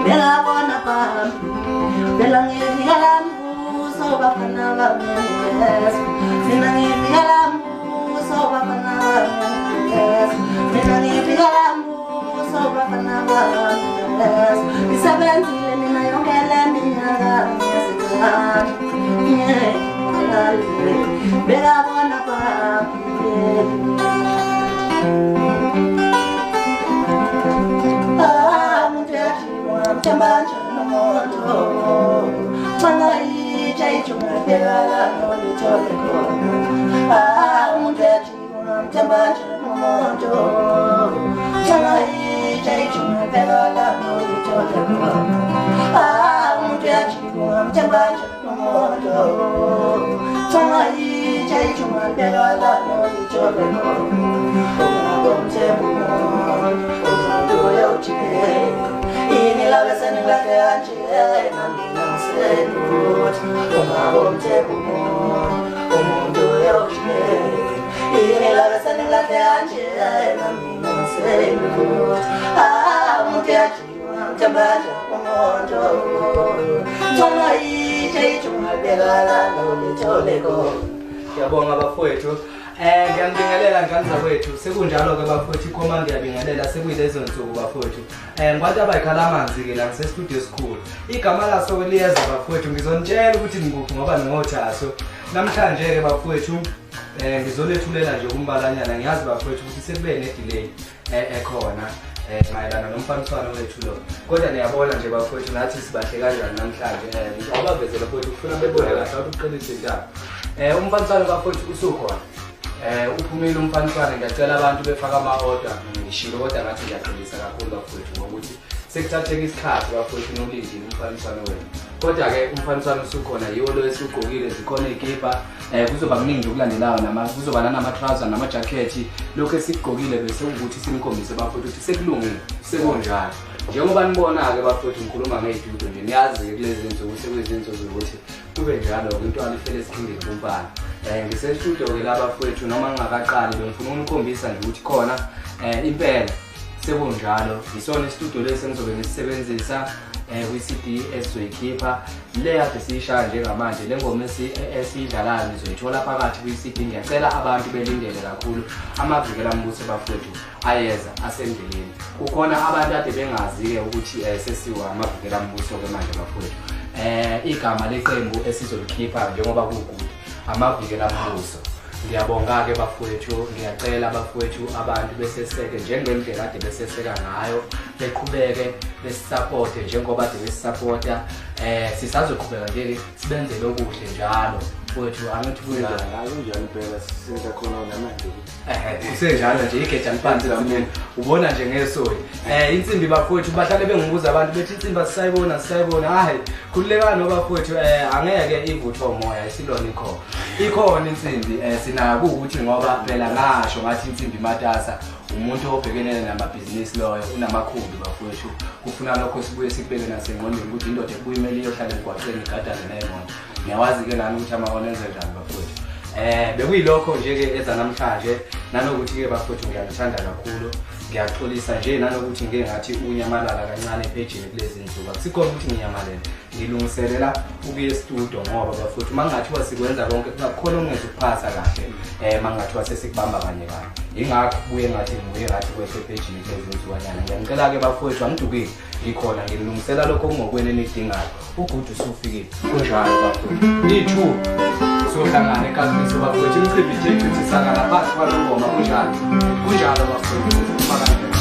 bela bona pam bela ngiyalamu so bafana bamesi mina ngiyalamu so bafana bamesi mina ngiyalamu so bafana bamesi isebenzile mina yonke le minyaka ngesikhathi bela bona pam Tambanja no moto, tanga ija ichunga pegala no litole ko. Mundeji tambanja no moto, tanga ija ichunga pegala no litole ko. Mundeji tambanja no moto, tanga ija ichunga pegala no litole ko. Bomte bumon, do yo chike. Ini la besa ni la ke anche na mina senut Oma bomte bumo Omundo yoshne Ini la besa ni la ke anche na mina senut Mute achiwa mtambaja omondo Tona ije ichunga begala no litoleko Ngiyabonga bafowethu ngiyambingelela ngani kwethu sekunjalo ke bafowethu ikhoma ngiyabingelela sekuyilezo nsuku bafowethu ngwathi abayikhala amanzi ke la ngise studio school igama laso liyeza bafowethu ngizonitshela ukuthi ngikuphi ngoba ngingothaso namhlanje ke bafowethu ngizolethulela nje kumbalanyana ngiyazi bafowethu ukuthi sekube ne delay ekhona mayelana nomfaniswano wethu lo kodwa niyabona nje bafowethu nathi sibahle kanjani namhlanje abavezela bafowethu kufuna bebone kahle ukuqinisa indaba umfaniswano bafowethu usukhona uphumile umfaniswano ngiyacela abantu befaka ama-order ngishilo kodwa ngathi ngiyaqinisa kakhulu bafowethu ngokuthi sekuthatheka isikhathi bafowethu nolindile umfaniswano wenu kodwa-ke umfaniswano usukhona yiwo lo esugqokile zikhona iy'kipa kuzoba kuningi okulandelayo kuzoba nanama-trouser nama-jakhethi lokhu esikugqokile bese ukuthi simkhombise bafowethu ukuthi sekulungile sekunjalo njengoba nibona-ke bafowethu ngikhuluma ngey'dudo nje niyazi-ke kulezi nsuku sekuyizinsuku zokuthi kube njalo-ke intwana ifele esikhindeni kumfana ngisestudio-ke labafowethu noma ngingakaqali bengifuna unikhombisa nje ukuthi khona impela sekunjalo yisona istudio lesi engizobe ngisisebenzisa kwi-CD esizoyikhipha le kade siyishaya njengamanje le ngoma esiyidlalayo nizoyithola phakathi kwi-CD ngiyacela abantu belindele kakhulu amavikela mbuso bafowethu ayeza asendleleni kukhona abantu kade bengazi-ke ukuthi sesiwa amavikela mbuso-ke manje bafowethu igama leqembu esizolikhipha njengoba kukude amavikela mbuso ngiyabonga-ke bafowethu ngiyacela bafowethu abantu beseseke njengendlela kade beseseka ngayo beqhubeke besisapothe njengoba kade besisapota sisazoqhubeka nje sibenzele okuhle njalo bafowethu angithi kunjani phela sisenza khona namanje kusenjalo nje igeja liphansi kakhulu ubona nje ngesoli insimbi bafowethu bahlale bengibuza abantu bethi insimbi sisayibona hayi khululekani bafowethu angeke ivuthwe umoya isilona ikhona insimbi sinako ukuthi ngoba phela ngasho ngathi insimbi matasa umuntu obhekenene namabhizinisi loyo unamakhumbi bafowethu kufuna lokho sibuye sibheke nasengqondweni ukuthi indoda ebuye imeli iyohlala emgwaqeni igadane nemoto niyawazi-ke nani ukuthi ama-ona enze njani bafowethu bekuyilokho nje-ke eza namhlanje nanokuthi-ke bafowethu ngiyalithanda kakhulu ngiyaxolisa nje nanokuthi ngike ngathi unyamalala kancane ephejini kulezi nsuku akusikhona ukuthi nginyamalele ngilungiselela ukuya estudio ngoba bafowethu uma kungathiwa sikwenza konke kukhona okungenza ukuphasa kahle uma kungathiwa sesikubamba kanye kanye yingakho kubuye ngathi ngibuye ngathi kwehle ephejini kulezi nsukanyana ngiyanicela-ke bafowethu angidukile ngikhona ngilungisela lokho okungokweni enidingayo ugudu usufikile kunjalo bafowethu i-2 sohlangana ekazimiso bafowethu imicimbi nje icithisakala phansi kwalo ngoma kunjalo bafowethu